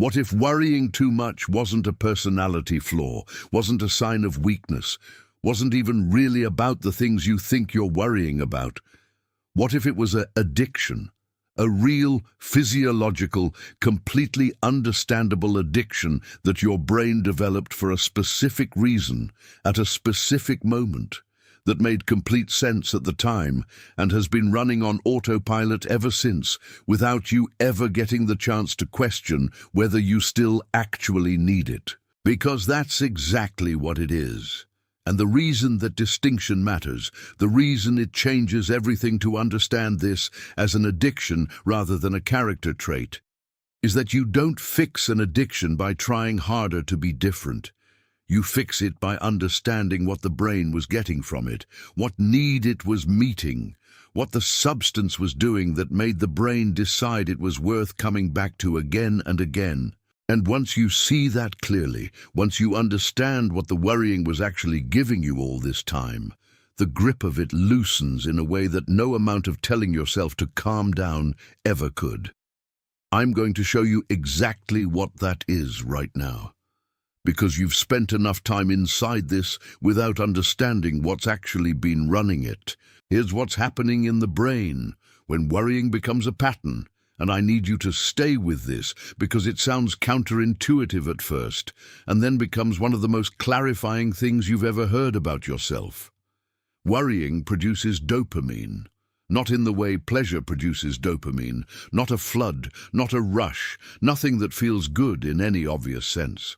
What if worrying too much wasn't a personality flaw, wasn't a sign of weakness, wasn't even really about the things you think you're worrying about? What if it was an addiction? A real, physiological, completely understandable addiction that your brain developed for a specific reason, at a specific moment, that made complete sense at the time and has been running on autopilot ever since, without you ever getting the chance to question whether you still actually need it. Because that's exactly what it is. And the reason that distinction matters, the reason it changes everything to understand this as an addiction rather than a character trait, is that you don't fix an addiction by trying harder to be different. You fix it by understanding what the brain was getting from it, what need it was meeting, what the substance was doing that made the brain decide it was worth coming back to again and again. And once you see that clearly, once you understand what the worrying was actually giving you all this time, the grip of it loosens in a way that no amount of telling yourself to calm down ever could. I'm going to show you exactly what that is right now, because you've spent enough time inside this without understanding what's actually been running it. Here's what's happening in the brain when worrying becomes a pattern. And I need you to stay with this because it sounds counterintuitive at first and then becomes one of the most clarifying things you've ever heard about yourself. Worrying produces dopamine, not in the way pleasure produces dopamine, not a flood, not a rush, nothing that feels good in any obvious sense,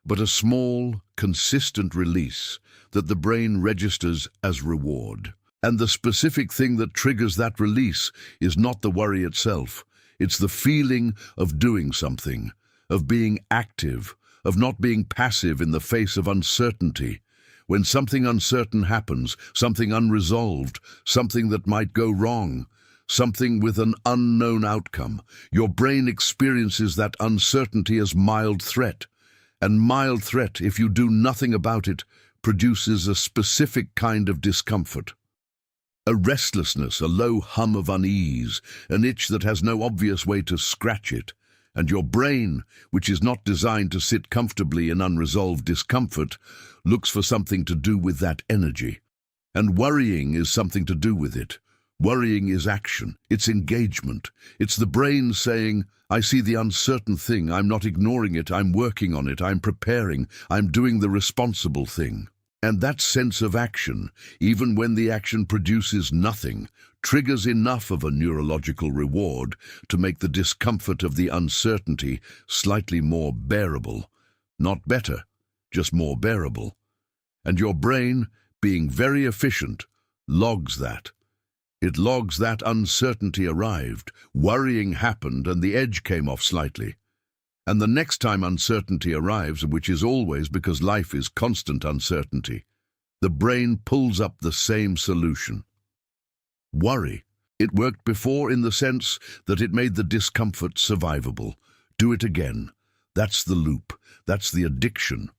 but a small, consistent release that the brain registers as reward. And the specific thing that triggers that release is not the worry itself. It's the feeling of doing something, of being active, of not being passive in the face of uncertainty. When something uncertain happens, something unresolved, something that might go wrong, something with an unknown outcome, your brain experiences that uncertainty as mild threat. And mild threat, if you do nothing about it, produces a specific kind of discomfort. A restlessness, a low hum of unease, an itch that has no obvious way to scratch it, and your brain, which is not designed to sit comfortably in unresolved discomfort, looks for something to do with that energy. And worrying is something to do with it. Worrying is action, it's engagement. It's the brain saying, I see the uncertain thing, I'm not ignoring it, I'm working on it, I'm preparing, I'm doing the responsible thing. And that sense of action, even when the action produces nothing, triggers enough of a neurological reward to make the discomfort of the uncertainty slightly more bearable. Not better, just more bearable. And your brain, being very efficient, logs that. It logs that uncertainty arrived, worrying happened, and the edge came off slightly. And the next time uncertainty arrives, which is always because life is constant uncertainty, the brain pulls up the same solution. Worry. It worked before in the sense that it made the discomfort survivable. Do it again. That's the loop. That's the addiction.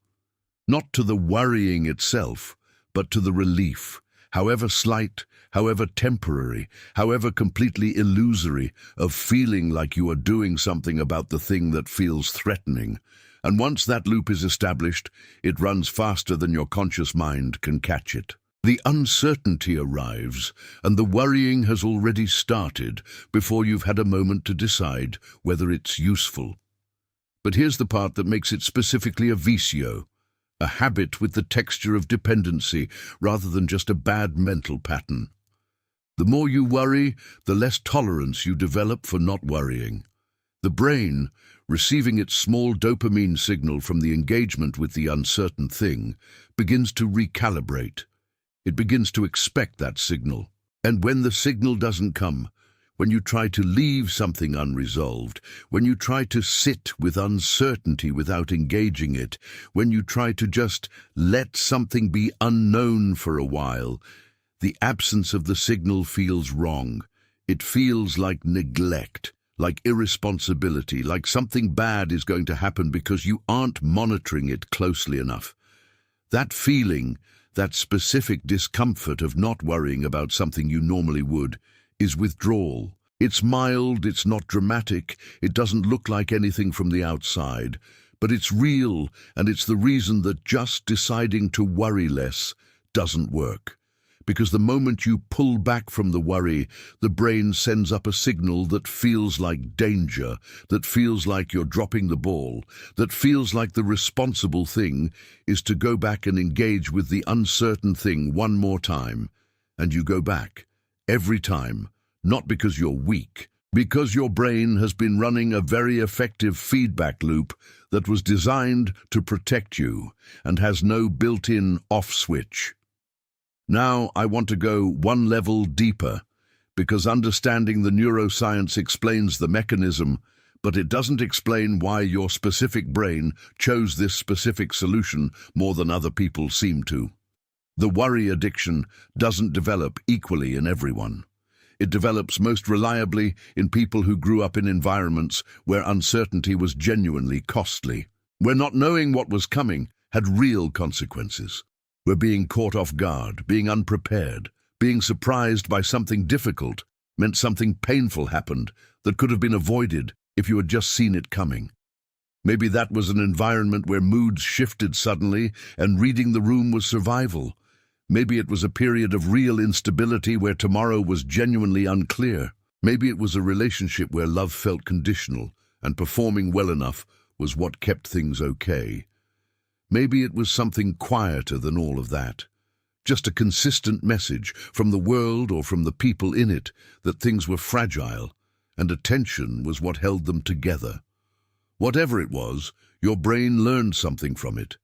Not to the worrying itself, but to the relief, however slight, however temporary, however completely illusory, of feeling like you are doing something about the thing that feels threatening. And once that loop is established, it runs faster than your conscious mind can catch it. The uncertainty arrives, and the worrying has already started before you've had a moment to decide whether it's useful. But here's the part that makes it specifically a vicio, a habit with the texture of dependency rather than just a bad mental pattern. The more you worry, the less tolerance you develop for not worrying. The brain, receiving its small dopamine signal from the engagement with the uncertain thing, begins to recalibrate. It begins to expect that signal. And when the signal doesn't come, when you try to leave something unresolved, when you try to sit with uncertainty without engaging it, when you try to just let something be unknown for a while, the absence of the signal feels wrong. It feels like neglect, like irresponsibility, like something bad is going to happen because you aren't monitoring it closely enough. That feeling, that specific discomfort of not worrying about something you normally would, is withdrawal. It's mild, it's not dramatic, it doesn't look like anything from the outside, but it's real, and it's the reason that just deciding to worry less doesn't work. Because the moment you pull back from the worry, the brain sends up a signal that feels like danger, that feels like you're dropping the ball, that feels like the responsible thing is to go back and engage with the uncertain thing one more time. And you go back, every time, not because you're weak, because your brain has been running a very effective feedback loop that was designed to protect you and has no built-in off switch. Now I want to go one level deeper, because understanding the neuroscience explains the mechanism, but it doesn't explain why your specific brain chose this specific solution more than other people seem to. The worry addiction doesn't develop equally in everyone. It develops most reliably in people who grew up in environments where uncertainty was genuinely costly, where not knowing what was coming had real consequences. Where being caught off guard, being unprepared, being surprised by something difficult meant something painful happened that could have been avoided if you had just seen it coming. Maybe that was an environment where moods shifted suddenly and reading the room was survival. Maybe it was a period of real instability where tomorrow was genuinely unclear. Maybe it was a relationship where love felt conditional and performing well enough was what kept things okay. Maybe it was something quieter than all of that. Just a consistent message from the world or from the people in it that things were fragile, and attention was what held them together. Whatever it was, your brain learned something from it.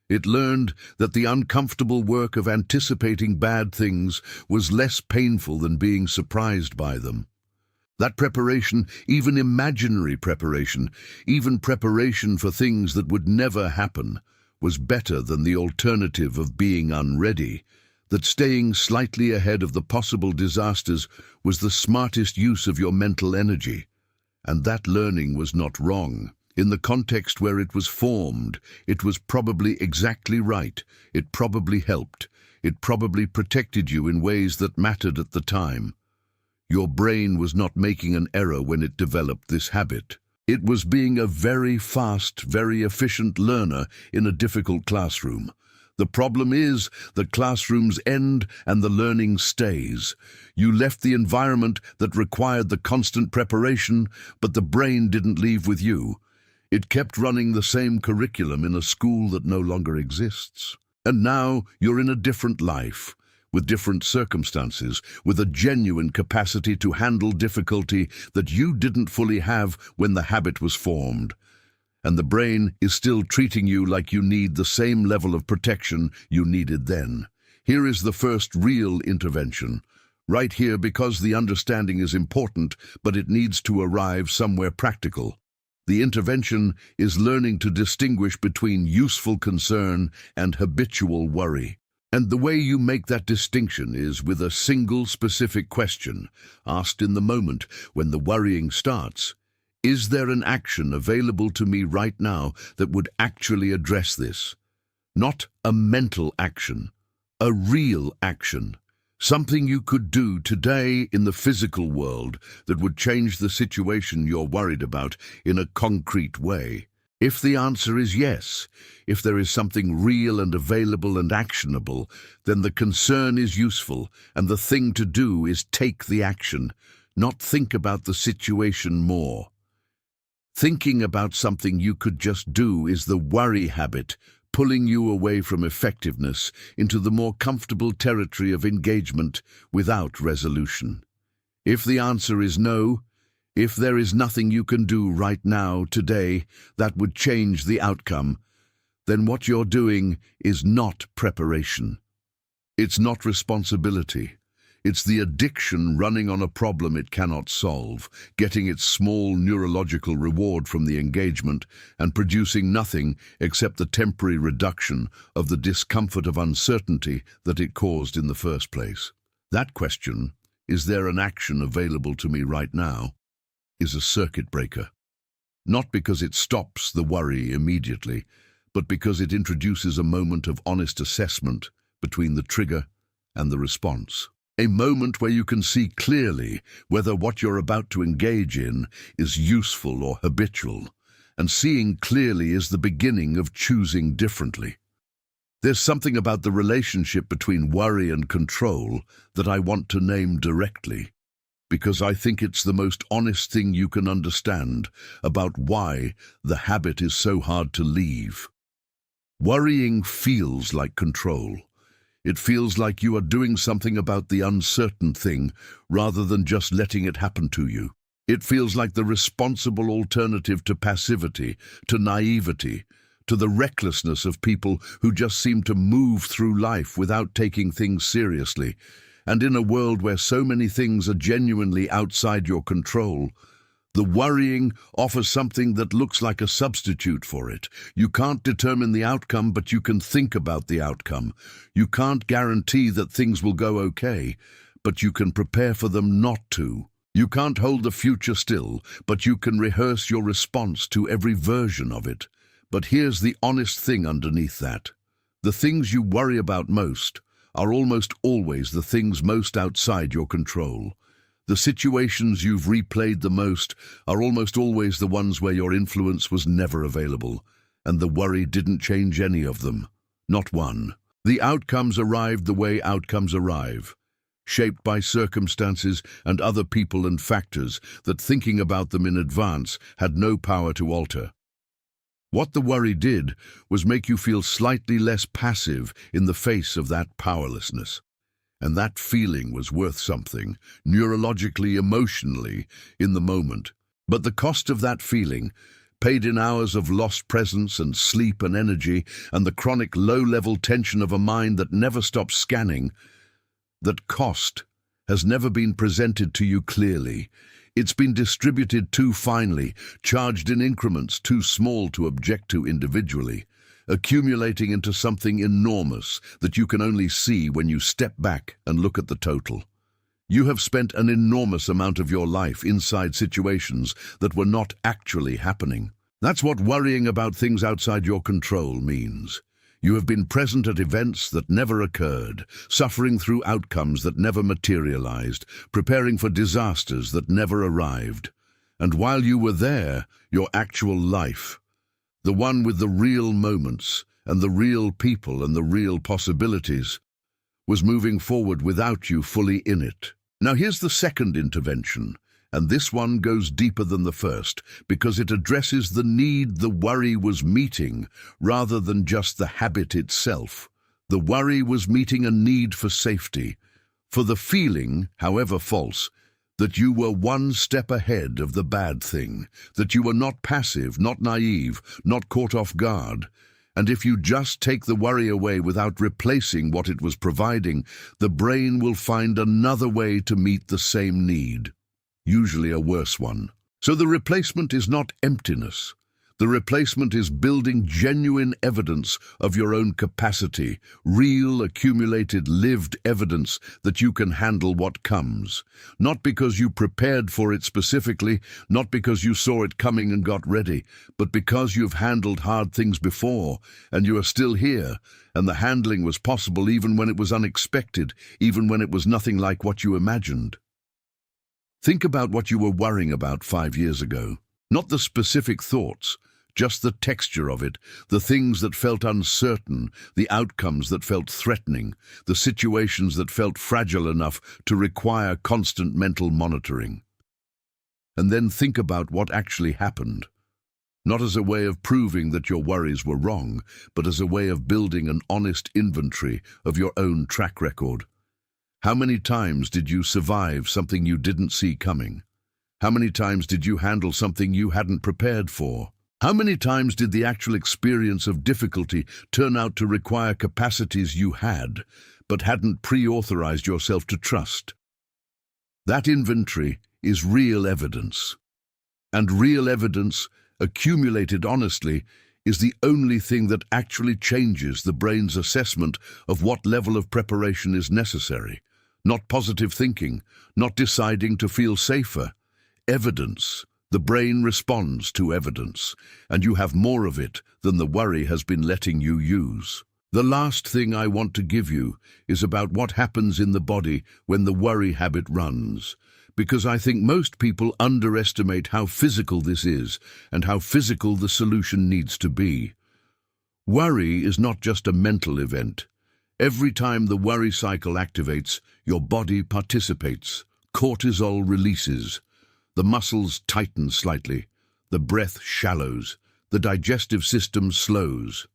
It learned that the uncomfortable work of anticipating bad things was less painful than being surprised by them. That preparation, even imaginary preparation, even preparation for things that would never happen, was better than the alternative of being unready, that staying slightly ahead of the possible disasters was the smartest use of your mental energy. And that learning was not wrong. In the context where it was formed, it was probably exactly right. It probably helped. It probably protected you in ways that mattered at the time. Your brain was not making an error when it developed this habit. It was being a very fast, very efficient learner in a difficult classroom. The problem is that classrooms end and the learning stays. You left the environment that required the constant preparation, but the brain didn't leave with you. It kept running the same curriculum in a school that no longer exists. And now you're in a different life, with different circumstances, with a genuine capacity to handle difficulty that you didn't fully have when the habit was formed. And the brain is still treating you like you need the same level of protection you needed then. Here is the first real intervention. Right here, because the understanding is important, but it needs to arrive somewhere practical. The intervention is learning to distinguish between useful concern and habitual worry. And the way you make that distinction is with a single specific question, asked in the moment when the worrying starts. Is there an action available to me right now that would actually address this? Not a mental action, a real action. Something you could do today in the physical world that would change the situation you're worried about in a concrete way. If the answer is yes, if there is something real and available and actionable, then the concern is useful, and the thing to do is take the action, not think about the situation more. Thinking about something you could just do is the worry habit, pulling you away from effectiveness into the more comfortable territory of engagement without resolution. If the answer is no, if there is nothing you can do right now, today, that would change the outcome, then what you're doing is not preparation. It's not responsibility. It's the addiction running on a problem it cannot solve, getting its small neurological reward from the engagement and producing nothing except the temporary reduction of the discomfort of uncertainty that it caused in the first place. That question, is there an action available to me right now, is a circuit breaker. Not because it stops the worry immediately, but because it introduces a moment of honest assessment between the trigger and the response. A moment where you can see clearly whether what you're about to engage in is useful or habitual, and seeing clearly is the beginning of choosing differently. There's something about the relationship between worry and control that I want to name directly, because I think it's the most honest thing you can understand about why the habit is so hard to leave. Worrying feels like control. It feels like you are doing something about the uncertain thing rather than just letting it happen to you. It feels like the responsible alternative to passivity, to naivety, to the recklessness of people who just seem to move through life without taking things seriously. And in a world where so many things are genuinely outside your control, the worrying offers something that looks like a substitute for it. You can't determine the outcome, but you can think about the outcome. You can't guarantee that things will go okay, but you can prepare for them not to. You can't hold the future still, but you can rehearse your response to every version of it. But here's the honest thing underneath that. The things you worry about most are almost always the things most outside your control. The situations you've replayed the most are almost always the ones where your influence was never available, and the worry didn't change any of them. Not one. The outcomes arrived the way outcomes arrive, shaped by circumstances and other people and factors that thinking about them in advance had no power to alter. What the worry did was make you feel slightly less passive in the face of that powerlessness. And that feeling was worth something, neurologically, emotionally, in the moment. But the cost of that feeling, paid in hours of lost presence and sleep and energy, and the chronic low-level tension of a mind that never stops scanning, that cost has never been presented to you clearly. It's been distributed too finely, charged in increments too small to object to individually, accumulating into something enormous that you can only see when you step back and look at the total. You have spent an enormous amount of your life inside situations that were not actually happening. That's what worrying about things outside your control means. You have been present at events that never occurred, suffering through outcomes that never materialized, preparing for disasters that never arrived. And while you were there, your actual life, the one with the real moments and the real people and the real possibilities, was moving forward without you fully in it. Now here's the second intervention, and this one goes deeper than the first because it addresses the need the worry was meeting rather than just the habit itself. The worry was meeting a need for safety, for the feeling, however false, that you were one step ahead of the bad thing, that you were not passive, not naive, not caught off guard. And if you just take the worry away without replacing what it was providing, the brain will find another way to meet the same need, usually a worse one. So the replacement is not emptiness. The replacement is building genuine evidence of your own capacity, real, accumulated, lived evidence that you can handle what comes. Not because you prepared for it specifically, not because you saw it coming and got ready, but because you've handled hard things before, and you are still here, and the handling was possible even when it was unexpected, even when it was nothing like what you imagined. Think about what you were worrying about 5 years ago. Not the specific thoughts, just the texture of it, the things that felt uncertain, the outcomes that felt threatening, the situations that felt fragile enough to require constant mental monitoring. And then think about what actually happened. Not as a way of proving that your worries were wrong, but as a way of building an honest inventory of your own track record. How many times did you survive something you didn't see coming? How many times did you handle something you hadn't prepared for? How many times did the actual experience of difficulty turn out to require capacities you had, but hadn't pre-authorized yourself to trust? That inventory is real evidence. And real evidence, accumulated honestly, is the only thing that actually changes the brain's assessment of what level of preparation is necessary. Not positive thinking, not deciding to feel safer. Evidence. The brain responds to evidence, and you have more of it than the worry has been letting you use. The last thing I want to give you is about what happens in the body when the worry habit runs, because I think most people underestimate how physical this is and how physical the solution needs to be. Worry is not just a mental event. Every time the worry cycle activates, your body participates. Cortisol releases. The muscles tighten slightly. The breath shallows. The digestive system slows.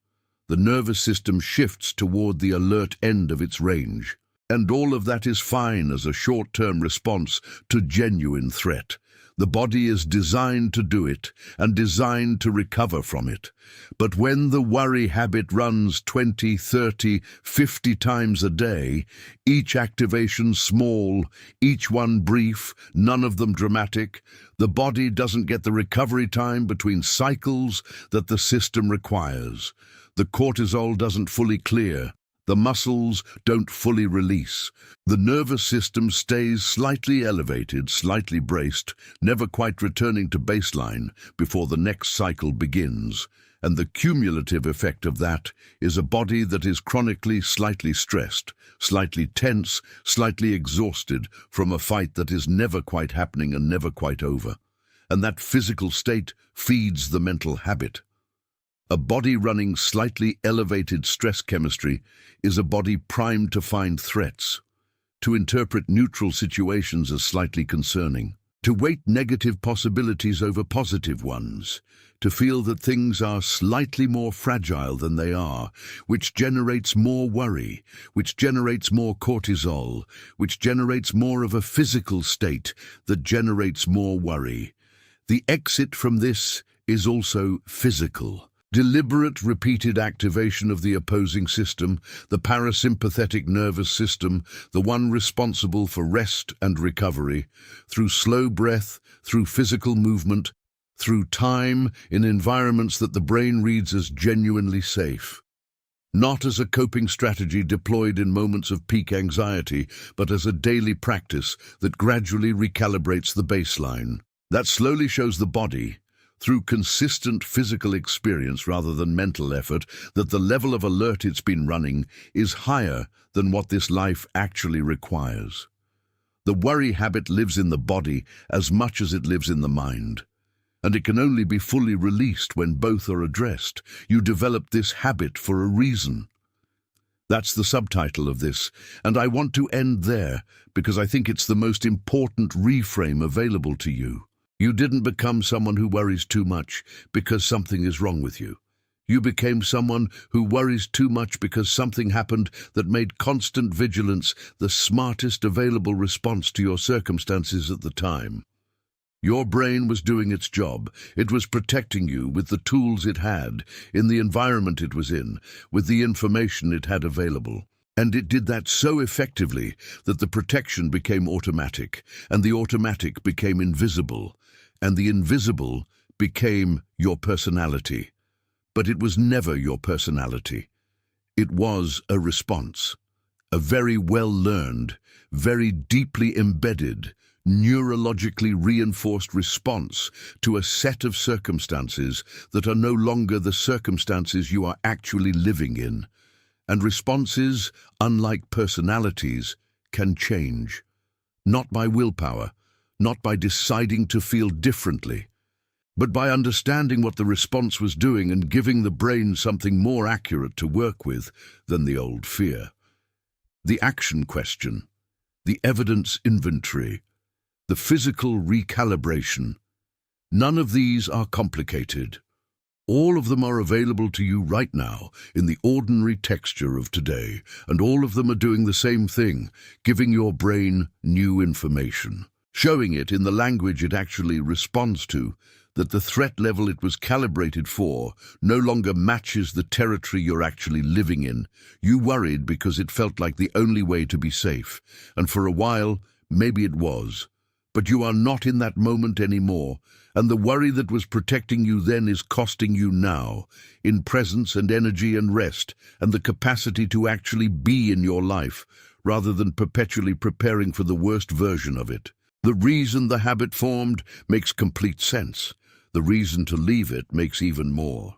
The nervous system shifts toward the alert end of its range. And all of that is fine as a short-term response to genuine threat. The body is designed to do it and designed to recover from it. But when the worry habit runs 20, 30, 50 times a day, each activation small, each one brief, none of them dramatic, the body doesn't get the recovery time between cycles that the system requires. The cortisol doesn't fully clear. The muscles don't fully release. The nervous system stays slightly elevated, slightly braced, never quite returning to baseline before the next cycle begins. And the cumulative effect of that is a body that is chronically slightly stressed, slightly tense, slightly exhausted from a fight that is never quite happening and never quite over. And that physical state feeds the mental habit. A body running slightly elevated stress chemistry is a body primed to find threats, to interpret neutral situations as slightly concerning, to weight negative possibilities over positive ones, to feel that things are slightly more fragile than they are, which generates more worry, which generates more cortisol, which generates more of a physical state that generates more worry. The exit from this is also physical. Deliberate, repeated activation of the opposing system, the parasympathetic nervous system, the one responsible for rest and recovery, through slow breath, through physical movement, through time in environments that the brain reads as genuinely safe. Not as a coping strategy deployed in moments of peak anxiety, but as a daily practice that gradually recalibrates the baseline. That slowly shows the body, through consistent physical experience rather than mental effort, that the level of alert it's been running is higher than what this life actually requires. The worry habit lives in the body as much as it lives in the mind, and it can only be fully released when both are addressed. You develop this habit for a reason. That's the subtitle of this, and I want to end there because I think it's the most important reframe available to you. You didn't become someone who worries too much because something is wrong with you. You became someone who worries too much because something happened that made constant vigilance the smartest available response to your circumstances at the time. Your brain was doing its job. It was protecting you with the tools it had, in the environment it was in, with the information it had available. And it did that so effectively that the protection became automatic, and the automatic became invisible, and the invisible became your personality. But it was never your personality. It was a response, a very well-learned, very deeply embedded, neurologically reinforced response to a set of circumstances that are no longer the circumstances you are actually living in. And responses, unlike personalities, can change. Not by willpower, not by deciding to feel differently, but by understanding what the response was doing and giving the brain something more accurate to work with than the old fear. The action question, the evidence inventory, the physical recalibration. None of these are complicated. All of them are available to you right now in the ordinary texture of today, and all of them are doing the same thing, giving your brain new information, showing it in the language it actually responds to, that the threat level it was calibrated for no longer matches the territory you're actually living in. You worried because it felt like the only way to be safe, and for a while, maybe it was. But you are not in that moment anymore, and the worry that was protecting you then is costing you now, in presence and energy and rest, and the capacity to actually be in your life, rather than perpetually preparing for the worst version of it. The reason the habit formed makes complete sense. The reason to leave it makes even more.